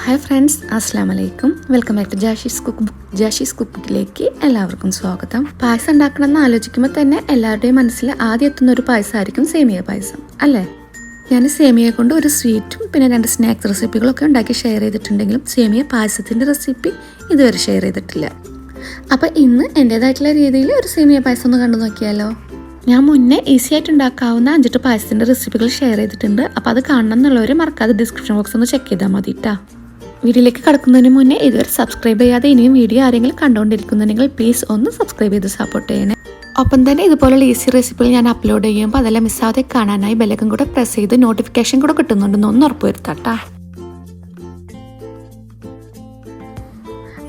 Hi friends, അസ്സാം വലൈക്കും. Welcome back to Jashi's cook ബുക്കിലേക്ക് എല്ലാവർക്കും സ്വാഗതം. പായസം ഉണ്ടാക്കണമെന്ന് ആലോചിക്കുമ്പോൾ തന്നെ എല്ലാവരുടെയും മനസ്സിൽ ആദ്യം എത്തുന്ന ഒരു പായസമായിരിക്കും സേമിയ പായസം അല്ലേ. ഞാൻ സേമിയയെ കൊണ്ട് ഒരു സ്വീറ്റും പിന്നെ 2 സ്നാക്സ് റെസിപ്പികളൊക്കെ ഉണ്ടാക്കി ഷെയർ ചെയ്തിട്ടുണ്ടെങ്കിലും സേമിയ പായസത്തിൻ്റെ റെസിപ്പി ഇതുവരെ ഷെയർ ചെയ്തിട്ടില്ല. അപ്പോൾ ഇന്ന് എൻ്റേതായിട്ടുള്ള രീതിയിൽ ഒരു സേമിയ പായസം ഒന്ന് കണ്ടു നോക്കിയാലോ. ഞാൻ മുന്നേ ഈസി ആയിട്ട് ഉണ്ടാക്കാവുന്ന 5 പായസത്തിൻ്റെ റെസിപ്പികൾ ഷെയർ ചെയ്തിട്ടുണ്ട്. അപ്പോൾ അത് കാണണം എന്നുള്ളവർ മറക്കാതെ ഡിസ്ക്രിപ്ഷൻ ബോക്സ് ഒന്ന് ചെക്ക് ചെയ്താൽ മതി കേട്ടോ. വീഡിയോയിലേക്ക് കടക്കുന്നതിന് മുന്നേ ഇതുവരെ സബ്സ്ക്രൈബ് ചെയ്യാതെ ഇനിയും വീഡിയോ ആരെങ്കിലും കണ്ടുകൊണ്ടിരിക്കുന്നുണ്ടെങ്കിൽ പ്ലീസ് ഒന്ന് സബ്സ്ക്രൈബ് ചെയ്ത് സപ്പോർട്ട് ചെയ്യണേ. ഒപ്പം തന്നെ ഇതുപോലുള്ള ഈസി റെസിപ്പികൾ ഞാൻ അപ്ലോഡ് ചെയ്യുമ്പോൾ അതെല്ലാം മിസ്സാതെ കാണാനായി ബെല്ലൈക്കൺ കൂടെ പ്രസ് ചെയ്ത് നോട്ടിഫിക്കേഷൻ കൂടെ കിട്ടുന്നുണ്ടെന്ന് ഒന്ന് ഉറപ്പുവരുത്താട്ടോ.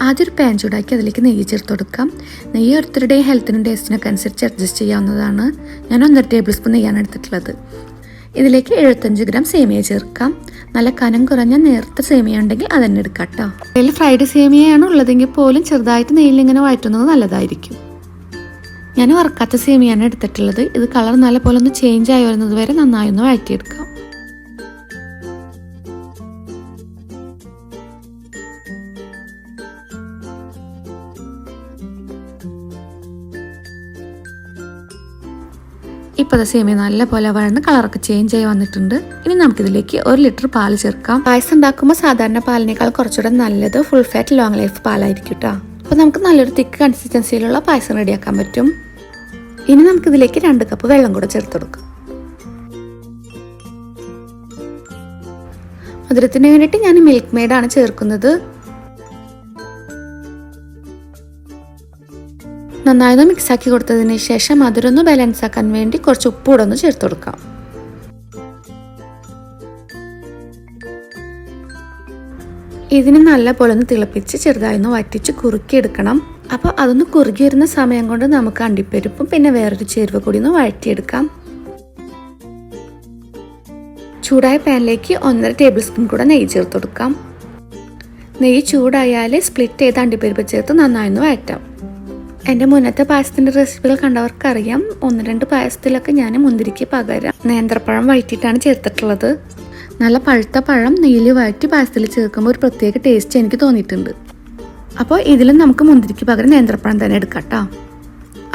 ആദ്യം ഒരു പാൻ ചൂടാക്കി അതിലേക്ക് നെയ്യ് ചേർത്ത് കൊടുക്കാം. നെയ്യ് ഓരോരുത്തരുടെയും ഹെൽത്തിനും ടേസ്റ്റിനൊക്കെ അനുസരിച്ച് അഡ്ജസ്റ്റ് ചെയ്യാവുന്നതാണ്. ഞാൻ 1.5 ടേബിൾ സ്പൂൺ നെയ്യാണ് എടുത്തിട്ടുള്ളത്. ഇതിലേക്ക് 75 ഗ്രാം സേമിയ ചേർക്കാം. നല്ല കനം കുറഞ്ഞ നേർത്ത സേമിയ ഉണ്ടെങ്കിൽ അതന്നെ എടുക്കാം കേട്ടോ. അതിൽ ഫ്രൈഡ് സേമിയയാണ് ഉള്ളതെങ്കിൽ പോലും ചെറുതായിട്ട് നെയ്യിൽ ഇങ്ങനെ വഴറ്റുന്നത് നല്ലതായിരിക്കും. ഞാൻ വറുക്കാത്ത സേമിയാണ് എടുത്തിട്ടുള്ളത്. ഇത് കളർ നല്ല പോലെ ഒന്ന് ചേഞ്ച് ആയി വരുന്നത് വരെ നന്നായി ഒന്ന് വഴറ്റിയെടുക്കാം. ഇപ്പോൾ സേമിയ നല്ല പോലെ വഴന്ന് കളറൊക്കെ ചേഞ്ച് ആയി വന്നിട്ടുണ്ട്. ഇനി നമുക്കിതിലേക്ക് 1 ലിറ്റർ പാൽ ചേർക്കാം. പായസം ഉണ്ടാക്കുമ്പോൾ സാധാരണ പാലിനേക്കാൾ കുറച്ചുകൂടെ നല്ലത് ഫുൾ ഫാറ്റ് ലോങ് ലൈഫ് പാലായിരിക്കും കേട്ടോ. അപ്പോൾ നമുക്ക് നല്ലൊരു തിക്ക് കൺസിസ്റ്റൻസിയിലുള്ള പായസം റെഡിയാക്കാൻ പറ്റും. ഇനി നമുക്കിതിലേക്ക് 2 കപ്പ് വെള്ളം കൂടെ ചേർത്ത് കൊടുക്കാം. മധുരത്തിന് വേണ്ടിയിട്ട് ഞാൻ മിൽക്ക് മെയ്ഡാണ് ചേർക്കുന്നത്. നന്നായി ഒന്ന് മിക്സാക്കി കൊടുത്തതിന് ശേഷം മധുരം ബാലൻസ് ആക്കാൻ വേണ്ടി കുറച്ച് ഉപ്പ് കൂടെ ഒന്ന് ചേർത്ത് കൊടുക്കാം. ഇതിന് നല്ല പോലെ ഒന്ന് തിളപ്പിച്ച് ചെറുതായി ഒന്ന് വറ്റിച്ച് കുറുക്കിയെടുക്കണം. അപ്പോൾ അതൊന്ന് കുറുകി വരുന്ന സമയം കൊണ്ട് നമുക്ക് അണ്ടിപ്പരിപ്പും പിന്നെ വേറൊരു ചേരുവ കൂടി ഒന്ന് വഴറ്റിയെടുക്കാം. ചൂടായ പാനിലേക്ക് 1.5 ടേബിൾ സ്പൂൺ കൂടെ നെയ്യ് ചേർത്ത് കൊടുക്കാം. നെയ്യ് ചൂടായാൽ സ്പ്ലിറ്റ് ചെയ്ത് അണ്ടിപ്പരിപ്പ് ചേർത്ത് നന്നായി ഒന്ന് വഴറ്റാം. എൻ്റെ മുന്നത്തെ പായസത്തിൻ്റെ റെസിപ്പികൾ കണ്ടവർക്കറിയാം, 1-2 പായസത്തിലൊക്കെ ഞാൻ മുന്തിരിക്ക് പകരം നേന്ത്രപ്പഴം വഴറ്റിയിട്ടാണ് ചേർത്തിട്ടുള്ളത്. നല്ല പഴുത്ത പഴം നെയ്യിൽ വഴറ്റി പായസത്തിൽ ചേർക്കുമ്പോൾ ഒരു പ്രത്യേക ടേസ്റ്റ് എനിക്ക് തോന്നിയിട്ടുണ്ട്. അപ്പോൾ ഇതിലും നമുക്ക് മുന്തിരിക്ക് പകരം നേന്ത്രപ്പഴം തന്നെ എടുക്കാം കേട്ടോ.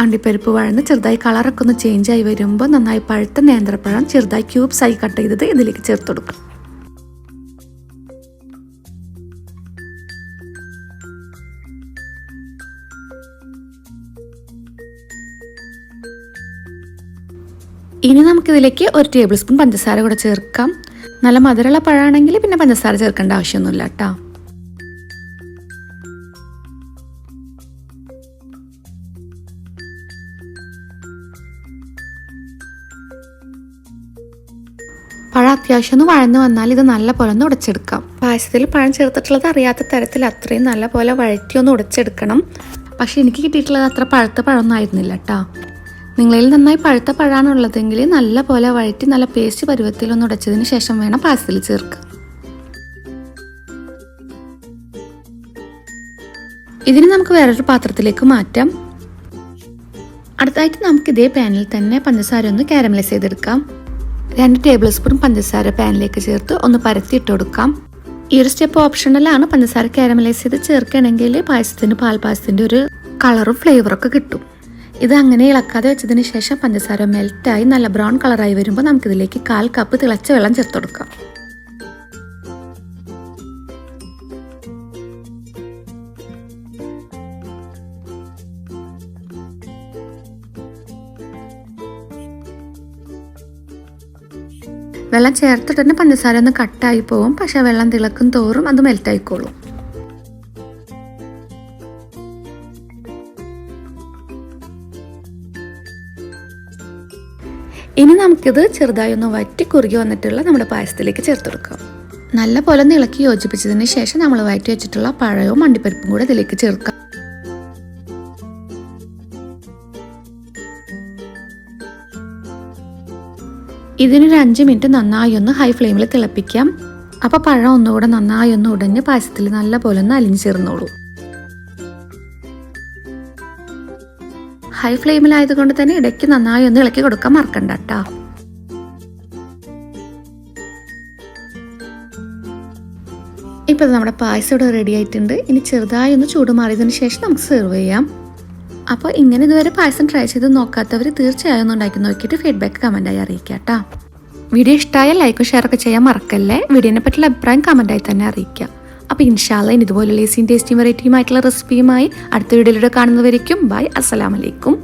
അണ്ടിപ്പരിപ്പ് വഴന്ന് ചെറുതായി കളറൊക്കെ ഒന്ന് ചേഞ്ച് ആയി വരുമ്പോൾ നന്നായി പഴുത്ത നേന്ത്രപ്പഴം ചെറുതായി ക്യൂബ്സായി കട്ട് ചെയ്തത് ഇതിലേക്ക് ചേർത്ത് കൊടുക്കാം. ഇനി നമുക്കിതിലേക്ക് 1 ടേബിൾ സ്പൂൺ പഞ്ചസാര കൂടെ ചേർക്കാം. നല്ല മധുരമുള്ള പഴമാണെങ്കിൽ പിന്നെ പഞ്ചസാര ചേർക്കേണ്ട ആവശ്യമൊന്നുമില്ല കേട്ടോ. പഴം അത്യാവശ്യം ഒന്ന് വഴന്ന് വന്നാൽ ഇത് നല്ല പോലെ ഒന്ന് ഉടച്ചെടുക്കാം. പായസത്തിൽ പഴം ചേർത്തിട്ടുള്ളത് അറിയാത്ത തരത്തിൽ അത്രയും നല്ല പോലെ വഴറ്റി ഒന്ന് ഉടച്ചെടുക്കണം. പക്ഷെ എനിക്ക് കിട്ടിയിട്ടുള്ളത് അത്ര പഴുത്ത പഴമൊന്നും ആയിരുന്നില്ല കേട്ടോ. നിങ്ങളിൽ നന്നായി പഴുത്ത പഴമാണുള്ളതെങ്കിൽ നല്ല പോലെ വഴറ്റി നല്ല പേസ്റ്റ് പരുവത്തിൽ ഒന്ന് ഉടച്ചതിന് ശേഷം വേണം പായസത്തിൽ ചേർക്കുക. ഇതിന് നമുക്ക് വേറൊരു പാത്രത്തിലേക്ക് മാറ്റാം. അടുത്തായിട്ട് നമുക്ക് ഇതേ പാനിൽ തന്നെ പഞ്ചസാര ഒന്ന് കാരമലൈസ് ചെയ്തെടുക്കാം. 2 ടേബിൾ സ്പൂൺ പഞ്ചസാര പാനിലേക്ക് ചേർത്ത് ഒന്ന് പരത്തി ഇട്ട് കൊടുക്കാം. ഈ ഒരു സ്റ്റെപ്പ് ഓപ്ഷണലാണ്. പഞ്ചസാര കാരമലൈസ് ചെയ്ത് ചേർക്കുകയാണെങ്കിൽ പായസത്തിന് പാൽപ്പായസത്തിൻ്റെ ഒരു കളറും ഫ്ലേവറൊക്കെ കിട്ടും. ഇത് അങ്ങനെ ഇളക്കാതെ വെച്ചതിന് ശേഷം പഞ്ചസാര മെൽറ്റായി നല്ല ബ്രൗൺ കളറായി വരുമ്പോൾ നമുക്കിതിലേക്ക് 1/4 കപ്പ് തിളച്ച വെള്ളം ചേർത്ത് കൊടുക്കാം. വെള്ളം ചേർത്തിട്ട് തന്നെ പഞ്ചസാര ഒന്ന് കട്ടായി പോവും. പക്ഷെ വെള്ളം തിളക്കും തോറും അത് മെൽറ്റായിക്കോളും. ഇനി നമുക്കിത് ചെറുതായി ഒന്ന് വറ്റി കുറുകി വന്നിട്ടുള്ള നമ്മുടെ പായസത്തിലേക്ക് ചേർത്ത് കൊടുക്കാം. നല്ല പോലെ ഒന്ന് ഇളക്കി യോജിപ്പിച്ചതിന് ശേഷം നമ്മൾ വഴറ്റി വെച്ചിട്ടുള്ള പഴവും അണ്ടിപ്പരിപ്പും കൂടെ ഇതിലേക്ക് ചേർക്കാം. ഇതിനൊരു 5 മിനിറ്റ് നന്നായി ഒന്ന് ഹൈ ഫ്ലെയിമിൽ തിളപ്പിക്കാം. അപ്പോൾ പഴം ഒന്നുകൂടെ നന്നായി ഒന്ന് ഉടഞ്ഞ് പായസത്തിൽ നല്ല പോലെ ഒന്ന് അലിഞ്ഞു ചേർന്നോളൂ. ഹൈ ഫ്ലെയിമിലായതുകൊണ്ട് തന്നെ ഇടയ്ക്ക് നന്നായി ഒന്ന് ഇളക്കി കൊടുക്കാൻ മറക്കണ്ട കേട്ടോ. ഇപ്പോൾ നമ്മുടെ പായസം ഇവിടെ റെഡി ആയിട്ടുണ്ട്. ഇനി ചെറുതായി ഒന്ന് ചൂട് മാറിയതിന് ശേഷം നമുക്ക് സെർവ് ചെയ്യാം. അപ്പോൾ ഇങ്ങനെ ഇതുവരെ പായസം ട്രൈ ചെയ്ത് നോക്കാത്തവർ തീർച്ചയായും ഒന്ന് ഉണ്ടാക്കി നോക്കിയിട്ട് ഫീഡ്ബാക്ക് കമൻറ്റായി അറിയിക്കാം കേട്ടോ. വീഡിയോ ഇഷ്ടമായ ലൈക്കും ഷെയറൊക്കെ ചെയ്യാൻ മറക്കല്ലേ. വീഡിയോനെ പറ്റിയുള്ള അഭിപ്രായം കമൻറ്റായി തന്നെ അറിയിക്കാം. അപ്പോൾ ഇൻഷാല്ല ഇതുപോലുള്ള ഈസിയും ടേസ്റ്റിയും വെറൈറ്റിയുമായിട്ടുള്ള റെസിപ്പിയുമായി അടുത്ത വീഡിയോയിലൂടെ കാണുന്നവരേക്കും ബൈ. അസ്സലാമലൈക്കും.